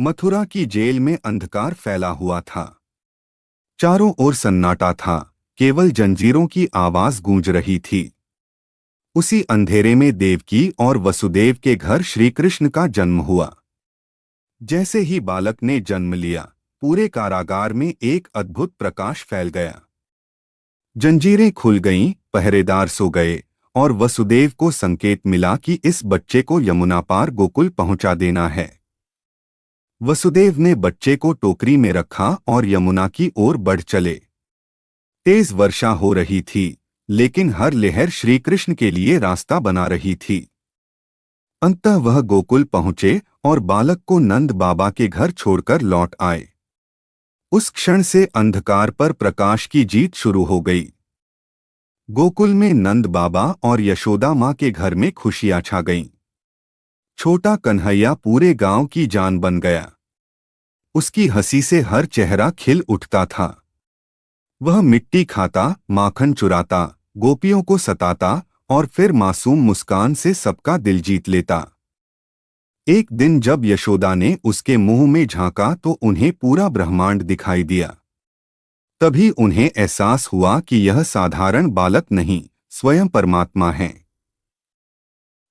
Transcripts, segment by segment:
मथुरा की जेल में अंधकार फैला हुआ था। चारों ओर सन्नाटा था, केवल जंजीरों की आवाज गूंज रही थी। उसी अंधेरे में देवकी और वसुदेव के घर श्री कृष्ण का जन्म हुआ। जैसे ही बालक ने जन्म लिया, पूरे कारागार में एक अद्भुत प्रकाश फैल गया। जंजीरें खुल गईं, पहरेदार सो गए, और वसुदेव को संकेत मिला कि इस बच्चे को यमुना पार गोकुल पहुंचा देना है। वसुदेव ने बच्चे को टोकरी में रखा और यमुना की ओर बढ़ चले। तेज वर्षा हो रही थी, लेकिन हर लहर श्री कृष्ण के लिए रास्ता बना रही थी। अंततः वह गोकुल पहुंचे और बालक को नंद बाबा के घर छोड़कर लौट आए। उस क्षण से अंधकार पर प्रकाश की जीत शुरू हो गई। गोकुल में नंद बाबा और यशोदा माँ के घर में खुशियां छा गईं। छोटा कन्हैया पूरे गांव की जान बन गया। उसकी हंसी से हर चेहरा खिल उठता था। वह मिट्टी खाता, माखन चुराता, गोपियों को सताता और फिर मासूम मुस्कान से सबका दिल जीत लेता। एक दिन जब यशोदा ने उसके मुंह में झांका तो उन्हें पूरा ब्रह्मांड दिखाई दिया। तभी उन्हें एहसास हुआ कि यह साधारण बालक नहीं, स्वयं परमात्मा है।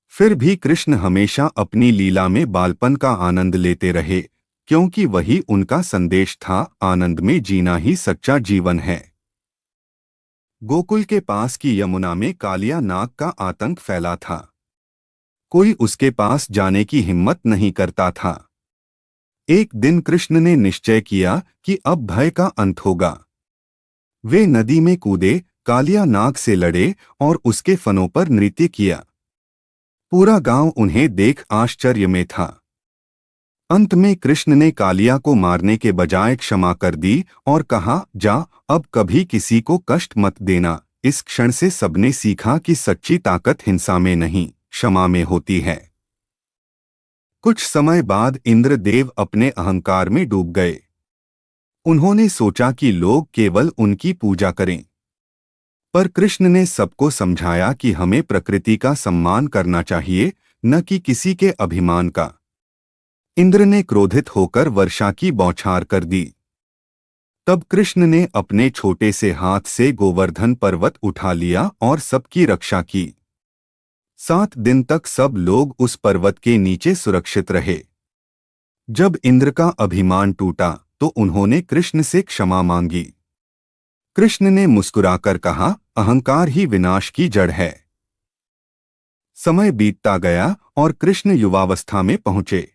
फिर भी कृष्ण हमेशा अपनी लीला में बालपन का आनंद लेते रहे, क्योंकि वही उनका संदेश था, आनंद में जीना ही सच्चा जीवन है। गोकुल के पास की यमुना में कालिया नाग का आतंक फैला था। कोई उसके पास जाने की हिम्मत नहीं करता था। एक दिन कृष्ण ने निश्चय किया कि अब भय का अंत होगा। वे नदी में कूदे, कालिया नाग से लड़े और उसके फनों पर नृत्य किया। पूरा गांव उन्हें देख आश्चर्य में था। अंत में कृष्ण ने कालिया को मारने के बजाय क्षमा कर दी और कहा, जा, अब कभी किसी को कष्ट मत देना। इस क्षण से सबने सीखा कि सच्ची ताकत हिंसा में नहीं, क्षमा में होती है। कुछ समय बाद इंद्रदेव अपने अहंकार में डूब गए। उन्होंने सोचा कि लोग केवल उनकी पूजा करें। पर कृष्ण ने सबको समझाया कि हमें प्रकृति का सम्मान करना चाहिए, न कि किसी के अभिमान का। इंद्र ने क्रोधित होकर वर्षा की बौछार कर दी। तब कृष्ण ने अपने छोटे से हाथ से गोवर्धन पर्वत उठा लिया और सबकी रक्षा की। 7 दिन तक सब लोग उस पर्वत के नीचे सुरक्षित रहे। जब इंद्र का अभिमान टूटा तो उन्होंने कृष्ण से क्षमा मांगी। कृष्ण ने मुस्कुराकर कहा, अहंकार ही विनाश की जड़ है। समय बीतता गया और कृष्ण युवावस्था में पहुंचे।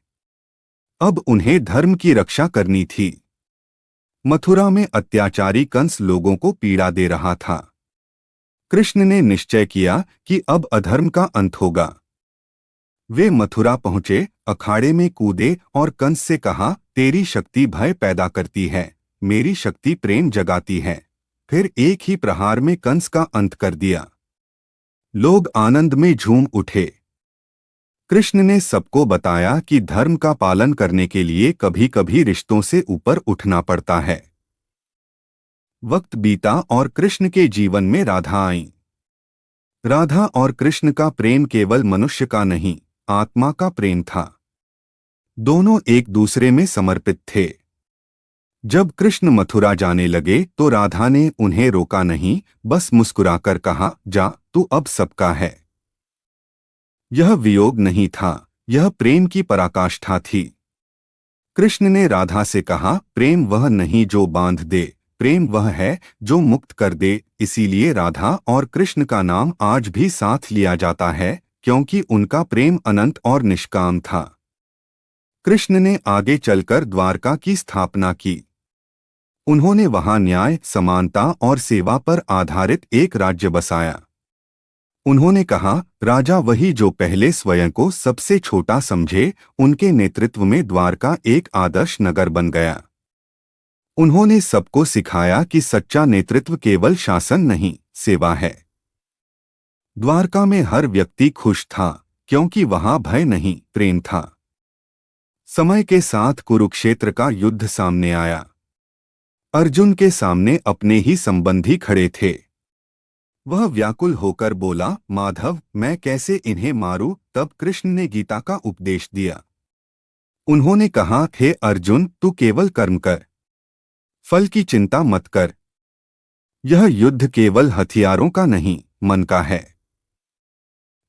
अब उन्हें धर्म की रक्षा करनी थी। मथुरा में अत्याचारी कंस लोगों को पीड़ा दे रहा था। कृष्ण ने निश्चय किया कि अब अधर्म का अंत होगा। वे मथुरा पहुंचे, अखाड़े में कूदे और कंस से कहा, तेरी शक्ति भय पैदा करती है, मेरी शक्ति प्रेम जगाती है। फिर एक ही प्रहार में कंस का अंत कर दिया। लोग आनंद में झूम उठे। कृष्ण ने सबको बताया कि धर्म का पालन करने के लिए कभी-कभी रिश्तों से ऊपर उठना पड़ता है। वक्त बीता और कृष्ण के जीवन में राधा आई। राधा और कृष्ण का प्रेम केवल मनुष्य का नहीं, आत्मा का प्रेम था। दोनों एक दूसरे में समर्पित थे। जब कृष्ण मथुरा जाने लगे तो राधा ने उन्हें रोका नहीं, बस मुस्कुराकर कहा, जा, तू अब सबका है। यह वियोग नहीं था, यह प्रेम की पराकाष्ठा थी। कृष्ण ने राधा से कहा, प्रेम वह नहीं जो बांध दे, प्रेम वह है जो मुक्त कर दे। इसीलिए राधा और कृष्ण का नाम आज भी साथ लिया जाता है, क्योंकि उनका प्रेम अनंत और निष्काम था। कृष्ण ने आगे चलकर द्वारका की स्थापना की। उन्होंने वहां न्याय, समानता और सेवा पर आधारित एक राज्य बसाया। उन्होंने कहा, राजा वही जो पहले स्वयं को सबसे छोटा समझे। उनके नेतृत्व में द्वारका एक आदर्श नगर बन गया। उन्होंने सबको सिखाया कि सच्चा नेतृत्व केवल शासन नहीं, सेवा है। द्वारका में हर व्यक्ति खुश था, क्योंकि वहां भय नहीं, प्रेम था। समय के साथ कुरुक्षेत्र का युद्ध सामने आया। अर्जुन के सामने अपने ही संबंधी खड़े थे। वह व्याकुल होकर बोला, माधव, मैं कैसे इन्हें मारूं? तब कृष्ण ने गीता का उपदेश दिया। उन्होंने कहा, हे अर्जुन, तू केवल कर्म कर, फल की चिंता मत कर। यह युद्ध केवल हथियारों का नहीं, मन का है।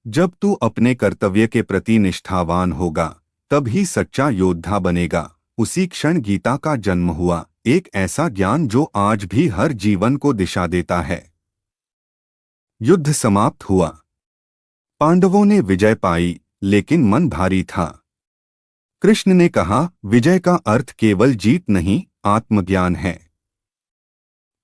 जब तू अपने कर्तव्य के प्रति निष्ठावान होगा, तब ही सच्चा योद्धा बनेगा। उसी क्षण गीता का जन्म हुआ, एक ऐसा ज्ञान जो आज भी हर जीवन को दिशा देता है। युद्ध समाप्त हुआ। पांडवों ने विजय पाई, लेकिन मन भारी था। कृष्ण ने कहा, विजय का अर्थ केवल जीत नहीं, आत्मज्ञान है।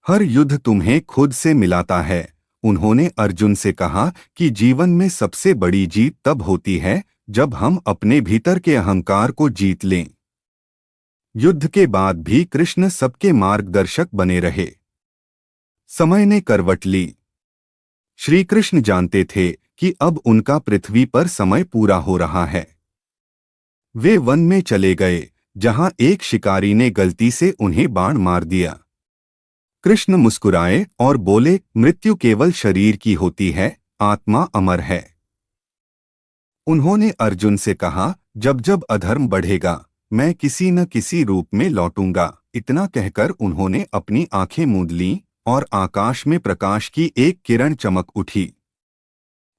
हर युद्ध तुम्हें खुद से मिलाता है। उन्होंने अर्जुन से कहा कि जीवन में सबसे बड़ी जीत तब होती है जब हम अपने भीतर के अहंकार को जीत लें। युद्ध के बाद भी कृष्ण सबके मार्गदर्शक बने रहे। समय ने करवट ली। श्री कृष्ण जानते थे कि अब उनका पृथ्वी पर समय पूरा हो रहा है। वे वन में चले गए, जहां एक शिकारी ने गलती से उन्हें बाण मार दिया। कृष्ण मुस्कुराए और बोले, मृत्यु केवल शरीर की होती है, आत्मा अमर है। उन्होंने अर्जुन से कहा, जब जब अधर्म बढ़ेगा, मैं किसी न किसी रूप में लौटूंगा। इतना कहकर उन्होंने अपनी आंखें मूंद लीं और आकाश में प्रकाश की एक किरण चमक उठी।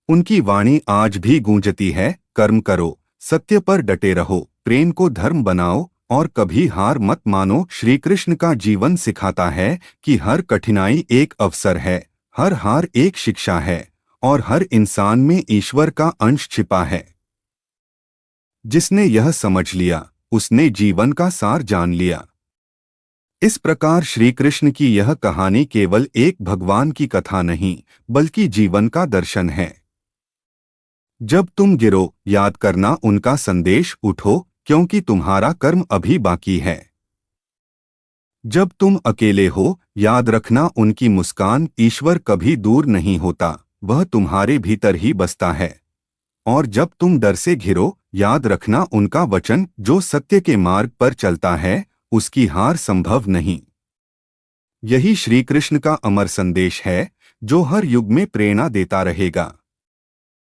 उनकी वाणी आज भी गूंजती है, कर्म करो, सत्य पर डटे रहो, प्रेम को धर्म बनाओ और कभी हार मत मानो। श्री कृष्ण का जीवन सिखाता है कि हर कठिनाई एक अवसर है, हर हार एक शिक्षा है और हर इंसान में ईश्वर का अंश छिपा है। जिसने यह समझ लिया, उसने जीवन का सार जान लिया। इस प्रकार श्री कृष्ण की यह कहानी केवल एक भगवान की कथा नहीं, बल्कि जीवन का दर्शन है। जब तुम गिरो, याद करना उनका संदेश, उठो, क्योंकि तुम्हारा कर्म अभी बाकी है। जब तुम अकेले हो, याद रखना उनकी मुस्कान, ईश्वर कभी दूर नहीं होता, वह तुम्हारे भीतर ही बसता है। और जब तुम डर से घिरो, याद रखना उनका वचन, जो सत्य के मार्ग पर चलता है, उसकी हार संभव नहीं। यही श्री कृष्ण का अमर संदेश है, जो हर युग में प्रेरणा देता रहेगा।